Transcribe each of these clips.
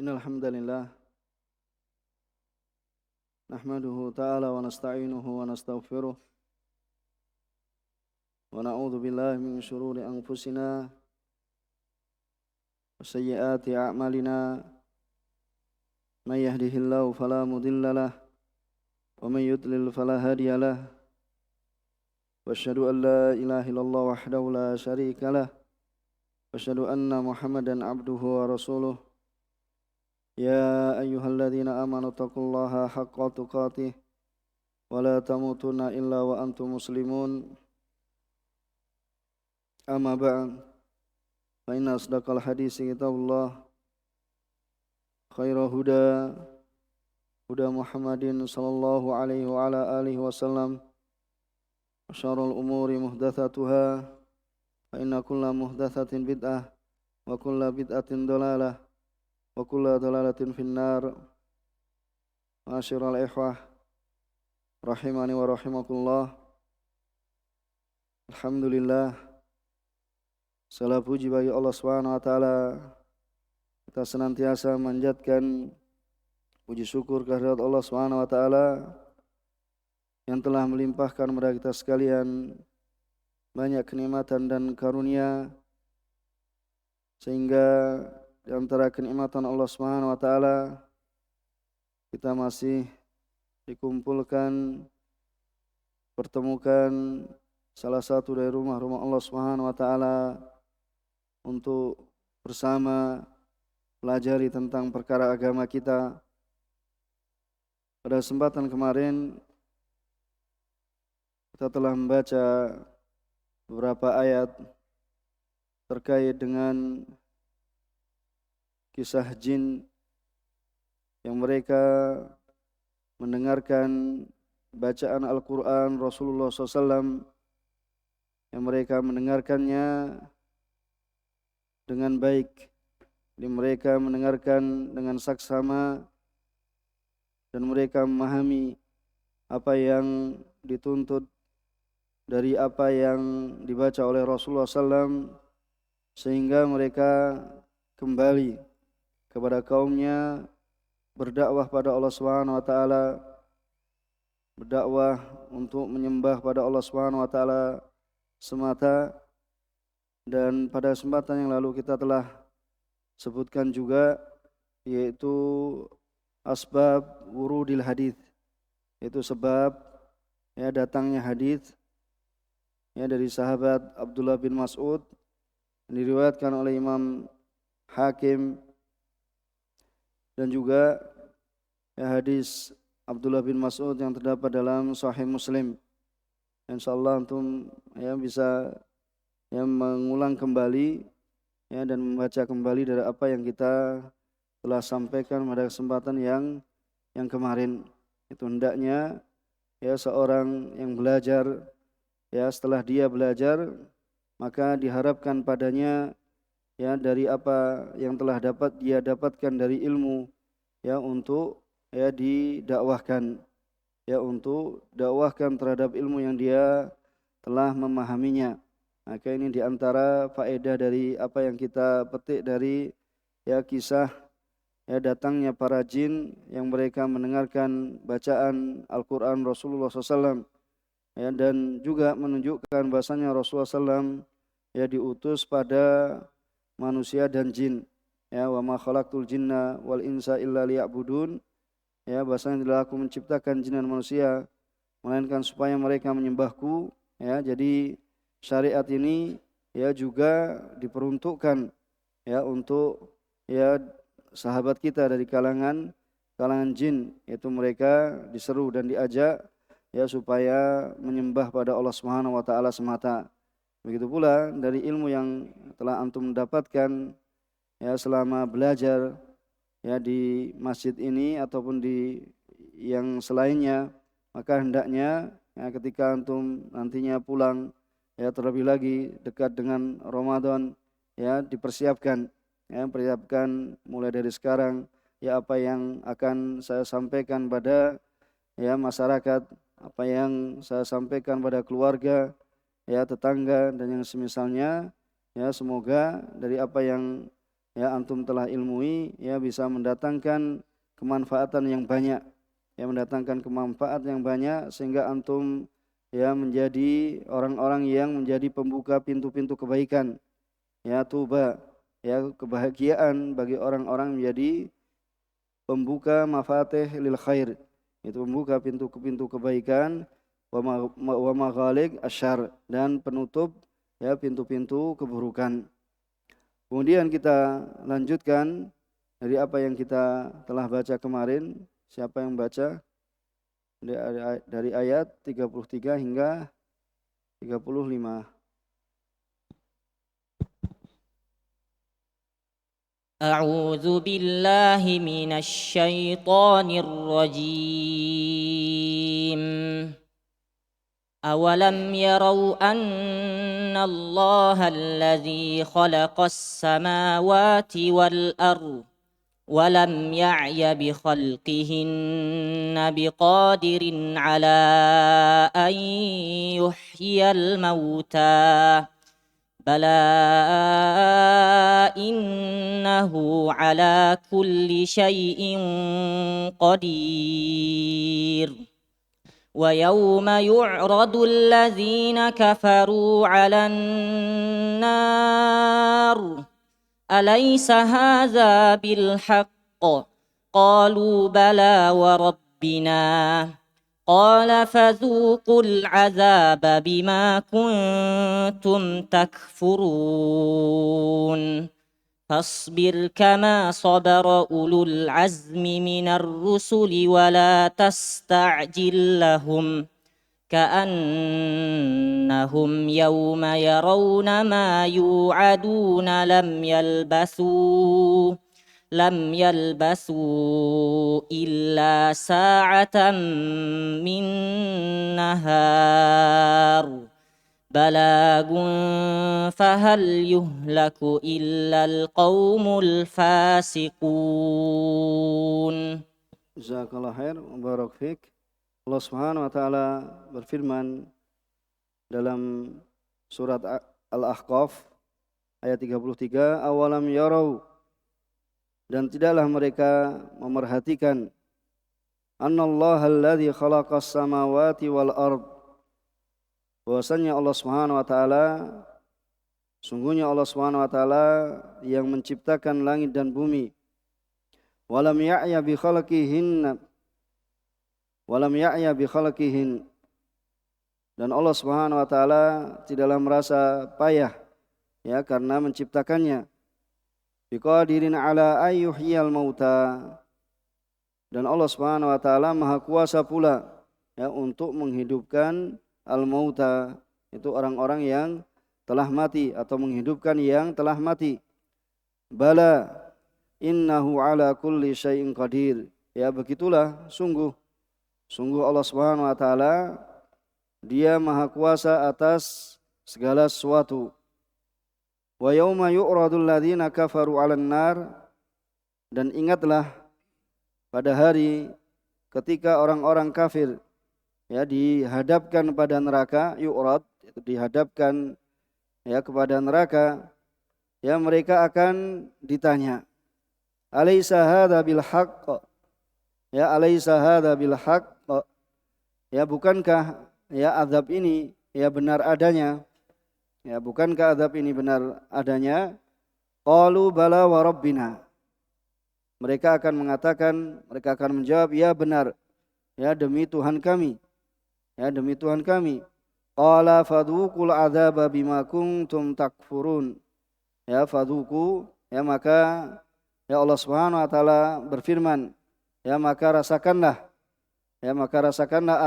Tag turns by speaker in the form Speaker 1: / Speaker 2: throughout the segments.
Speaker 1: Innal hamdalillah nahmaduhu ta'ala wa nasta'inuhu wa nastaghfiruh wa na'udzu billahi min shururi anfusina wa sayyiati a'malina may yahdihillahu fala mudilla lah wa may yudlil fala hadiya lah wa asyhadu an la ilaha illallah wahdahu la syarika lah wa asyhadu anna Muhammadan abduhu wa rasuluh ya ayyuhalladzina amanu taqullaha haqqa tuqatih wa la tamutunna illa wa antum muslimun. Amma ba'd, fa inna asdaqal hadisi kitabullah, khairal huda Muhammadin sallallahu alaihi wa ala alihi wasallam, wa syarrul umuri muhdatsatuha, fa inna kulla muhdatsatin bid'ah wa kulla bid'atin dalalah wa kulla dalalatin finnar. Ma'asyiral ikhwah rahimani wa rahimakumullah. Alhamdulillah, segala puji bagi Allah Subhanahu wa taala. Kita senantiasa manjatkan puji syukur kehadirat Allah Subhanahu wa taala yang telah melimpahkan kepada kita sekalian banyak kenikmatan dan karunia, sehingga di antara kenikmatan Allah Subhanahu wa taala kita masih dikumpulkan, pertemukan salah satu dari rumah-rumah Allah Subhanahu wa taala untuk bersama pelajari tentang perkara agama kita. Pada kesempatan kemarin kita telah membaca beberapa ayat terkait dengan kisah jin yang mereka mendengarkan bacaan Al-Quran Rasulullah SAW, yang mereka mendengarkannya dengan baik, mereka mendengarkan dengan saksama, dan mereka memahami apa yang dituntut dari apa yang dibaca oleh Rasulullah SAW, sehingga mereka kembali kepada kaumnya, berdakwah pada Allah Subhanahu wa taala, berdakwah untuk menyembah pada Allah Subhanahu wa taala semata. Dan pada kesempatan yang lalu kita telah sebutkan juga, yaitu asbab wurudil hadis, yaitu sebab datangnya hadis dari sahabat Abdullah bin Mas'ud, yang diriwayatkan oleh Imam Hakim, dan juga hadis Abdullah bin Mas'ud yang terdapat dalam Sahih Muslim. Insyaallah antum bisa mengulang kembali dan membaca kembali dari apa yang kita telah sampaikan pada kesempatan yang kemarin. Itu hendaknya seorang yang belajar, setelah dia belajar, maka diharapkan padanya dari apa yang telah dia dapatkan dari ilmu, untuk didakwahkan, untuk dakwahkan terhadap ilmu yang dia telah memahaminya. Maka ini diantara faedah dari apa yang kita petik dari kisah datangnya para jin yang mereka mendengarkan bacaan Al-Quran Rasulullah SAW, dan juga menunjukkan bahasanya Rasulullah SAW diutus pada manusia dan jin. Wa ma khalaqtul jinna wal insa illa liya'budun. Bahasanya tidak aku menciptakan jin dan manusia melainkan supaya mereka menyembahku. Jadi syariat ini juga diperuntukkan untuk sahabat kita dari kalangan jin, yaitu mereka diseru dan diajak supaya menyembah pada Allah Subhanahu wa taala semata. Begitu pula dari ilmu yang telah antum mendapatkan selama belajar di masjid ini ataupun di yang selainnya, maka hendaknya ketika antum nantinya pulang, terlebih lagi dekat dengan Ramadan, dipersiapkan, persiapkan mulai dari sekarang apa yang akan saya sampaikan pada masyarakat, apa yang saya sampaikan pada keluarga, tetangga dan yang semisalnya. Semoga dari apa yang ya antum telah ilmui, ya bisa mendatangkan kemanfaatan yang banyak, ya mendatangkan kemanfaat yang banyak sehingga antum ya menjadi orang-orang yang menjadi pembuka pintu-pintu kebaikan, ya tuba, ya kebahagiaan bagi orang-orang menjadi pembuka mafatih lil khair, itu membuka pintu-pintu kebaikan, wa maghaliq asyarr, dan penutup ya pintu-pintu keburukan. Kemudian kita lanjutkan dari apa yang kita telah baca kemarin. Siapa yang baca dari ayat 33 hingga 35?
Speaker 2: أعوذ بالله من الشيطان الرجيم أولم يروا أن الله الذي خلق السماوات والأرض ولم يعي بخلقهن بقادر على أن يحيي الموتى بلى إنه على كل شيء قدير ويوم يعرض الذين كفروا على النار أليس هذا بالحق قالوا بلى وربنا قال فذوقوا العذاب بما كنتم تكفرون فاصبر كما صبر أولو العزم من الرسل ولا تستعجل لهم كأنهم يوم يرون ما يوعدون لم يلبثوا إلا ساعة من نهار بلاغ فهل يهلك إلا القوم الفاسقون.
Speaker 1: Jazakallah khair, barak fik. Allah Subhanahu wa taala berfirman dalam surat Al-Ahqaf ayat 33, awalam yarau, dan tidaklah mereka memerhatikan, annallaha alladzi khalaqas samawati wal ard, bahwasanya Allah Subhanahu wa taala, sungguhnya Allah Subhanahu wa taala yang menciptakan langit dan bumi, walam ya'ya bi khalqihin, dan Allah Subhanahu wa taala tidaklah merasa payah ya karena menciptakannya, biqadirin ala ayyuhyal mauta, dan Allah Subhanahu wa taala maha kuasa pula ya untuk menghidupkan al-mauta, itu orang-orang yang telah mati atau menghidupkan yang telah mati. Bala innahu ala kulli syai'in qadir, ya begitulah sungguh Allah Subhanahu wa taala dia maha kuasa atas segala sesuatu. Wa yauma yu'radul ladzina kafaru 'alan nar, dan ingatlah pada hari ketika orang-orang kafir ya dihadapkan pada neraka, yu'rad itu dihadapkan ya kepada neraka, ya mereka akan ditanya, alaysa hadza bil haqq, ya alaysa hadza bil haqq, ya bukankah ya azab ini ya benar adanya, ya bukankah azab ini benar adanya? Qalu bala wa rabbina, mereka akan menjawab, ya benar, ya demi Tuhan kami, ya demi Tuhan kami. Qala fadhuqul adzaba bima kuntum takfurun, ya fadhuqu, ya maka ya Allah Subhanahu wa taala berfirman, ya maka rasakanlah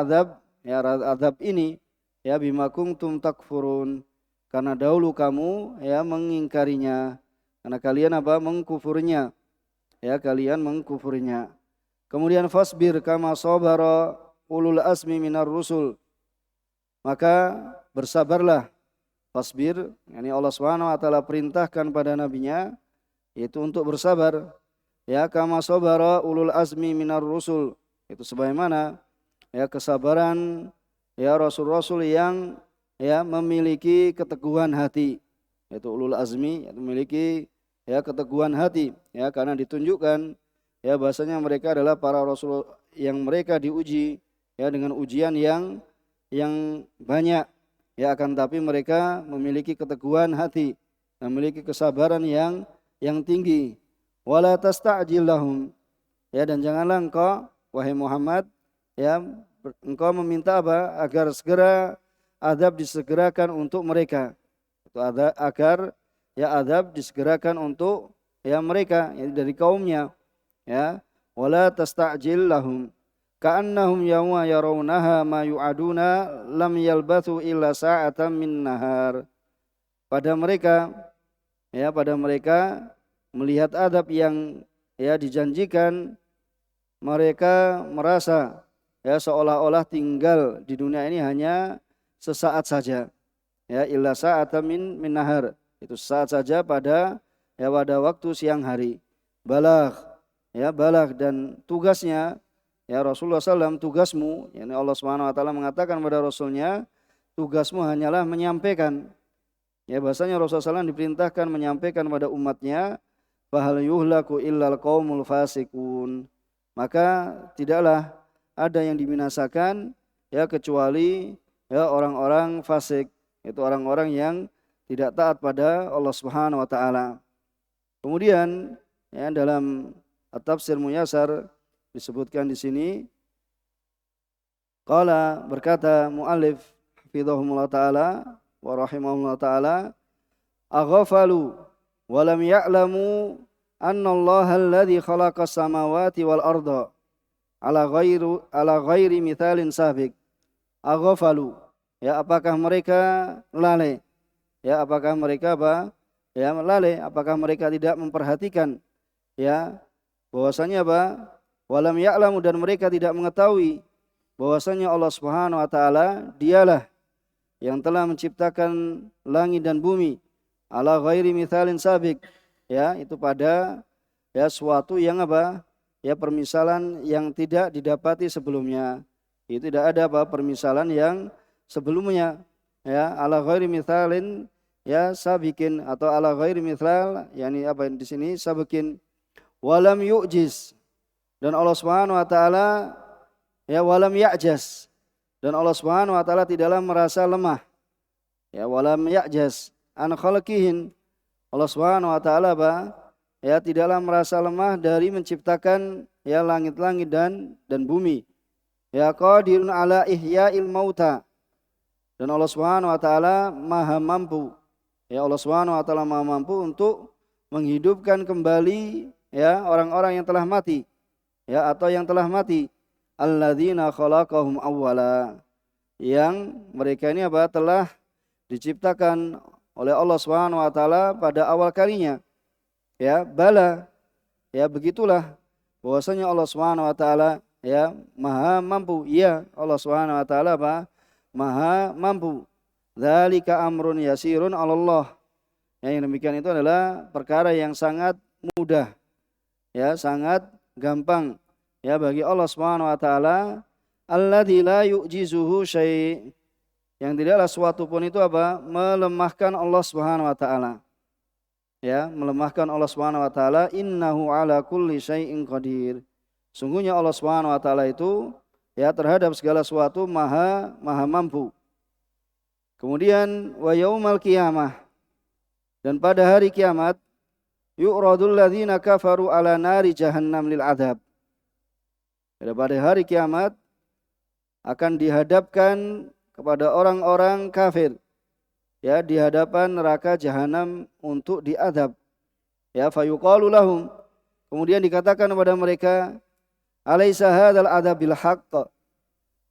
Speaker 1: azab, ya azab ini ya bima kuntum takfurun, karena dahulu kamu ya mengingkarinya, karena kalian apa? Mengkufurnya, ya kalian mengkufurnya. Kemudian fasbir kama sabara ulul asmi minar rusul, maka bersabarlah, fasbir, yani Allah Subhanahu wa taala perintahkan pada nabinya yaitu untuk bersabar, ya kama sabara ulul azmi minar rusul, itu sebagaimana ya kesabaran ya rasul-rasul yang ya memiliki keteguhan hati, yaitu ulul azmi, yaitu memiliki ya keteguhan hati, ya karena ditunjukkan ya bahasanya mereka adalah para rasul yang mereka diuji ya dengan ujian yang banyak, ya akan tapi mereka memiliki keteguhan hati, memiliki kesabaran yang tinggi. Wala tasta'jil lahum, ya dan janganlah engkau wahai Muhammad ya engkau meminta apa? Agar segera azab disegerakan untuk mereka. Itu agar ya azab disegerakan untuk ya mereka, ya dari kaumnya, ya. Wala tasta'jil lahum ka'annahum yawma yarawnaha ma yu'aduna lam yalbathu illa sa'atan min nahar. Pada mereka melihat azab yang ya dijanjikan, mereka merasa ya seolah-olah tinggal di dunia ini hanya sesaat saja. Ya illa sa'atan min nahar. Itu saat saja pada waktu siang hari. Balagh dan tugasnya ya Rasulullah SAW, tugasmu, yakni Allah Subhanahu wa taala mengatakan kepada Rasulnya, tugasmu hanyalah menyampaikan. Ya bahasanya Rasulullah SAW diperintahkan menyampaikan pada umatnya, fahal yuhlaku illal qaumul fasikun. Maka tidaklah ada yang dibinasakan ya kecuali ya orang-orang fasik, itu orang-orang yang tidak taat pada Allah Subhanahu wa taala. Kemudian ya dalam At-Tafsir Muyassar disebutkan di sini, qala berkata muallif hafizahumullah taala wa rahimahullah taala, aghafalu wa lam ya'lamu anna Allah alladhi khalaqas samawati wal arda ala ghairi mithalin sabiq. Aghafalu, ya apakah mereka lalai? Ya apakah mereka lalai? Apakah mereka tidak memperhatikan ya bahwasanya walam ya'lamu, dan mereka tidak mengetahui bahwasanya Allah Subhanahu wa taala dialah yang telah menciptakan langit dan bumi ala ghairi mithalin sabiq, ya itu pada ya suatu yang ya permisalan yang tidak didapati sebelumnya. Itu tidak ada permisalan yang sebelumnya, ya ala ghairi mithalin ya sabiqin, atau ala ghairi mithal, yakni di sini sabiqin. Walam yu'jiz, dan Allah Subhanahu wa taala ya walam ya'jaz, dan Allah Subhanahu wa taala tidaklah merasa lemah. Ya walam ya'jaz an khalqihin, Allah Subhanahu wa taala ya tidaklah merasa lemah dari menciptakan ya langit-langit dan bumi. Ya qadirun ala ihya'il mauta, dan Allah Subhanahu wa taala maha mampu. Ya Allah Subhanahu wa taala maha mampu untuk menghidupkan kembali ya orang-orang yang telah mati, ya atau yang telah mati, alladzina khalaqahum awwala, yang mereka ini telah diciptakan oleh Allah Subhanahu wa taala pada awal kalinya. Ya bala, ya begitulah bahwasanya Allah Subhanahu wa taala ya maha mampu. Ya Allah Subhanahu wa taala maha mampu. Dzalika amrun yasirun 'alallah. Yang demikian itu adalah perkara yang sangat mudah, ya sangat gampang ya bagi Allah Subhanahu wa taala, alladzi la yu'jizuhu syai', yang tidaklah suatu pun itu melemahkan Allah Subhanahu wa taala. Ya, melemahkan Allah Subhanahu wa taala, innahu ala kulli syai'in qadir. Sungguhnya Allah Subhanahu wa taala itu ya terhadap segala sesuatu maha mampu. Kemudian wa yaumal qiyamah, dan pada hari kiamat, yu'radul ladzina kafaru ala nari jahannam lil adzab. Pada hari kiamat akan dihadapkan kepada orang-orang kafir ya di hadapan neraka jahanam untuk diadab. Ya fayuqalu lahum, kemudian dikatakan kepada mereka, alaisa hadzal adzab bil haqq,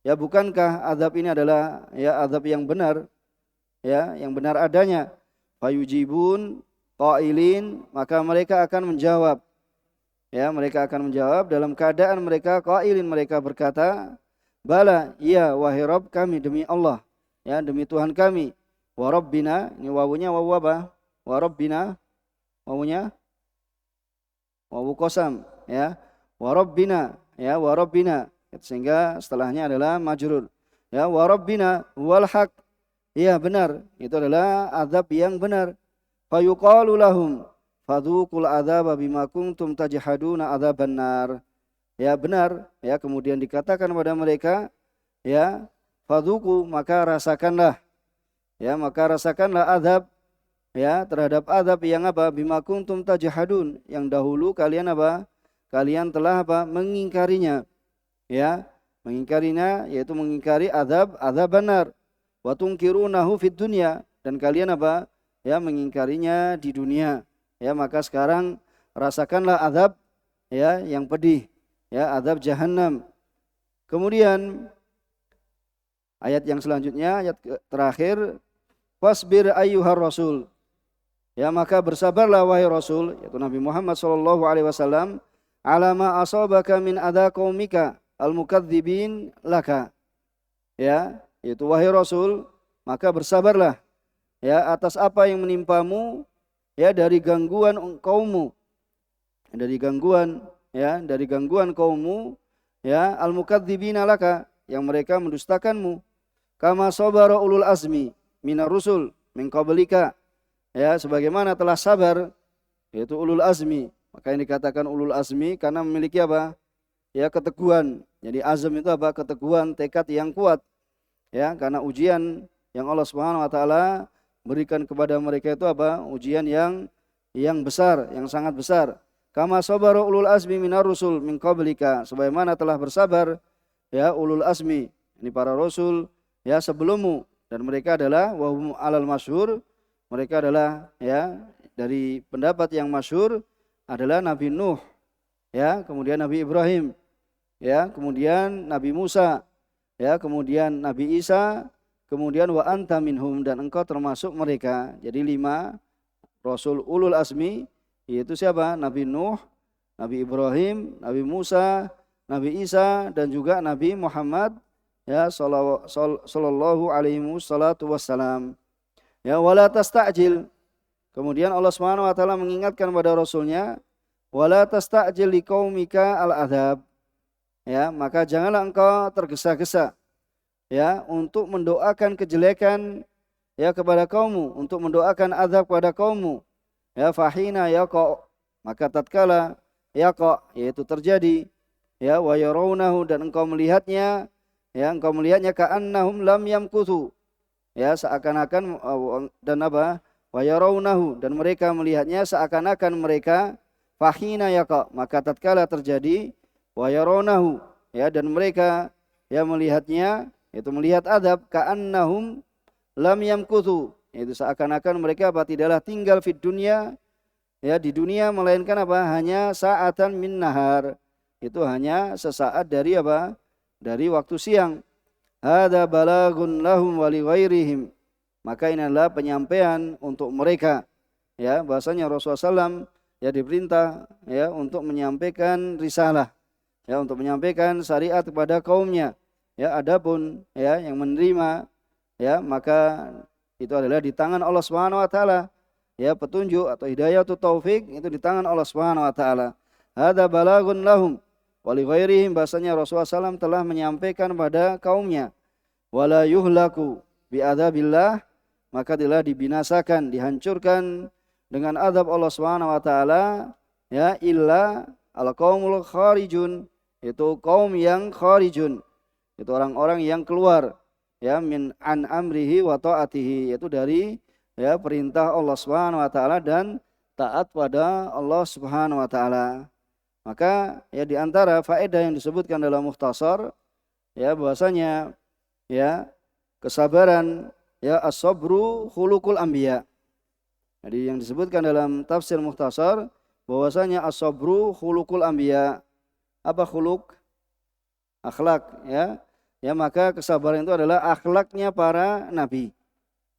Speaker 1: ya bukankah azab ini adalah ya azab yang benar, ya yang benar adanya. Fayujibun qailin, maka mereka akan menjawab, ya mereka akan menjawab dalam keadaan mereka qailin, mereka berkata, bala, iya wahai Rabb kami, demi Allah, ya demi Tuhan kami. Wa rabbina, ini wawunya wawu apa? Wa rabbina, wawunya wawu qasam, ya. Wa rabbina, ya wa rabbina, sehingga setelahnya adalah majrur. Ya wa rabbina wal haq, iya benar, itu adalah azab yang benar. Fayuqalu lahum, fadzuqul adzaba bima kuntum tajhaduna adzaban nar. Ya benar, ya kemudian dikatakan kepada mereka, ya fadzuqu maka rasakanlah, ya maka rasakanlah azab, ya terhadap azab yang apa? Bima kuntum tajhadun, yang dahulu kalian apa? Kalian telah apa? Mengingkarinya. Ya, mengingkarinya yaitu mengingkari azab benar. Wa tunkirunahu fid dunya, dan kalian apa? Ya mengingkarinya di dunia. Ya maka sekarang rasakanlah azab, ya yang pedih, ya azab jahanam. Kemudian ayat yang selanjutnya, ayat terakhir, wasbir ayyuhar rasul. Ya maka bersabarlah wahai Rasul, yaitu Nabi Muhammad sallallahu alaihi wasallam, ala ma asabaka min adza qaumika al-mukadzibin laka. Ya, yaitu wahai Rasul, maka bersabarlah ya atas apa yang menimpamu ya dari gangguan kaummu. Dari gangguan kaummu ya al-mukadzibina laka, yang mereka mendustakanmu. Kama sabara ulul azmi minar rusul min qablika. Ya, sebagaimana telah sabar yaitu ulul azmi. Maka ini dikatakan ulul azmi karena memiliki apa? Ya, keteguhan. Jadi azm itu apa? Keteguhan, tekad yang kuat. Ya, karena ujian yang Allah Subhanahu wa taala berikan kepada mereka itu apa? Ujian yang besar, yang sangat besar. Kama sabara ulul azmi minar rusul min qablika. Sebagaimana telah bersabar ya ulul azmi, ini para rasul ya sebelummu, dan mereka adalah wahum alal masyhur. Mereka adalah ya dari pendapat yang masyhur adalah Nabi Nuh, ya, kemudian Nabi Ibrahim, ya, kemudian Nabi Musa, ya, kemudian Nabi Isa, kemudian wa anta minhum, dan engkau termasuk mereka. Jadi 5 rasul ulul azmi, yaitu siapa? Nabi Nuh, Nabi Ibrahim, Nabi Musa, Nabi Isa, dan juga Nabi Muhammad ya sallallahu alaihi wasallam. Ya, wala tasta'jil. Kemudian Allah Subhanahu wa taala mengingatkan pada rasulnya, wala tasta'jil liqaumika al-adzab. Ya, maka janganlah engkau tergesa-gesa ya untuk mendoakan kejelekan ya kepada kaummu, untuk mendoakan azab kepada kaummu. Ya, fahina yaqa, maka tatkala yaqa yaitu terjadi ya wa yarawnahu, dan engkau melihatnya ka'annahum lam yamkuthu. Ya, seakan-akan dan apa? Wa yarawnahu, dan mereka melihatnya seakan-akan mereka fahina yaqa, maka tatkala terjadi wa yarawnahu ya, dan mereka ya melihatnya, yaitu melihat adab, ka'annahum lam yamkuthu, yaitu seakan-akan mereka apa? Tidaklah tinggal di dunia ya, di dunia, melainkan apa? Hanya sa'atan min nahar, itu hanya sesaat dari apa? Dari waktu siang. Hada balagun lahum wa li ghairihim, maka ini adalah penyampaian untuk mereka ya, bahasanya Rasulullah SAW ya diperintah ya untuk menyampaikan risalah ya, untuk menyampaikan syariat kepada kaumnya ya. Adapun ya yang menerima ya, maka itu adalah di tangan Allah Subhanahu wa taala ya, petunjuk atau hidayah atau taufik itu di tangan Allah Subhanahu wa taala. Hada balagun lahum wali ghairihim, bahasanya Rasulullah SAW telah menyampaikan pada kaumnya. Wala yuhlaku bi'adzabillah, maka telah dibinasakan, dihancurkan dengan azab Allah Subhanahu wa taala ya, illa al-qaumul kharijun, itu kaum yang kharijun, itu orang-orang yang keluar ya min an amrihi wa taatihi, yaitu dari ya perintah Allah Subhanahu wa taala dan taat pada Allah Subhanahu wa taala. Maka ya di antara faedah yang disebutkan dalam Mukhtasar ya, bahwasanya ya kesabaran ya as-sabru khuluqul anbiya. Jadi yang disebutkan dalam tafsir Mukhtasar bahwasanya as-sabru khuluqul anbiya. Apa khuluq? Akhlak ya. Ya, maka kesabaran itu adalah akhlaknya para nabi.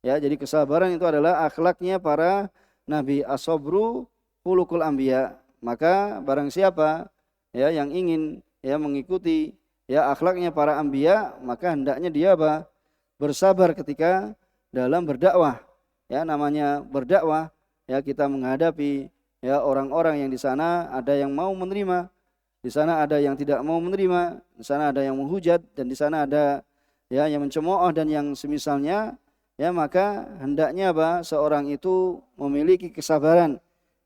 Speaker 1: Ya, jadi kesabaran itu adalah akhlaknya para nabi. As-sabru khuluqul anbiya. Maka barang siapa ya yang ingin ya mengikuti ya akhlaknya para anbiya, maka hendaknya dia apa? Bersabar ketika dalam berdakwah. Ya, namanya berdakwah ya, kita menghadapi ya orang-orang yang di sana ada yang mau menerima, di sana ada yang tidak mau menerima, di sana ada yang menghujat, dan di sana ada ya yang mencemooh dan yang semisalnya ya, maka hendaknya apa? Seorang itu memiliki kesabaran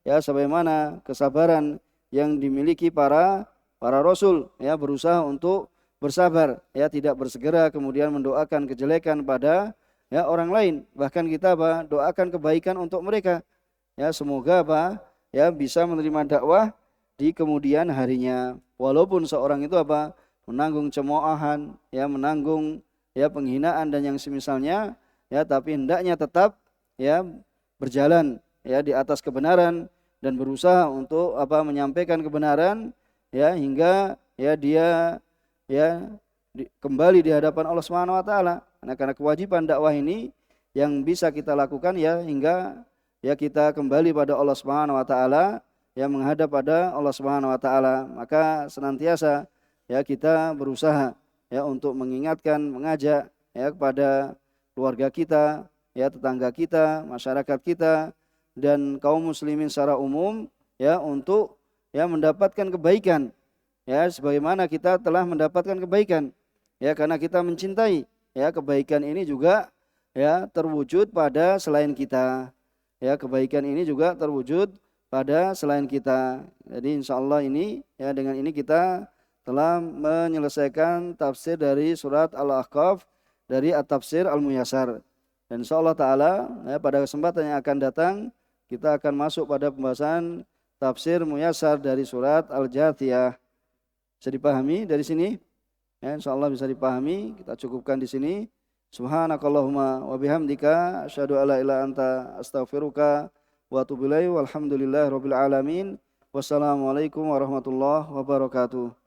Speaker 1: ya sebagaimana kesabaran yang dimiliki para rasul, ya berusaha untuk bersabar, ya tidak bersegera kemudian mendoakan kejelekan pada ya orang lain. Bahkan kita doakan kebaikan untuk mereka. Ya semoga ya bisa menerima dakwah di kemudian harinya. Walaupun seorang itu menanggung cemoohan, ya menanggung ya penghinaan dan yang semisalnya, ya tapi hendaknya tetap ya berjalan ya di atas kebenaran dan berusaha untuk menyampaikan kebenaran ya hingga ya dia ya kembali di hadapan Allah Subhanahu wa taala. Karena kewajiban dakwah ini yang bisa kita lakukan ya hingga ya kita kembali pada Allah Subhanahu wa taala, ya menghadap pada Allah Subhanahu wa taala. Maka senantiasa ya kita berusaha ya untuk mengingatkan, mengajak ya kepada keluarga kita, ya tetangga kita, masyarakat kita dan kaum muslimin secara umum ya untuk ya mendapatkan kebaikan. Ya sebagaimana kita telah mendapatkan kebaikan. Ya karena kita mencintai, ya kebaikan ini juga ya terwujud pada selain kita. Ya kebaikan ini juga terwujud pada selain kita. Jadi insyaallah ini ya dengan ini kita telah menyelesaikan tafsir dari surat Al-Ahqaf dari At-Tafsir Al-Muyassar. Dan insyaallah taala ya pada kesempatan yang akan datang kita akan masuk pada pembahasan tafsir Muyassar dari surat Al-Jathiyah. Bisa dipahami dari sini? Ya, insyaallah bisa dipahami. Kita cukupkan di sini. Subhanakallahumma wa bihamdika asyhadu alla ilaha illa anta astaghfiruka wa atubu ilaik. Walhamdulillahirabbil alamin. Wassalamualaikum warahmatullahi wabarakatuh.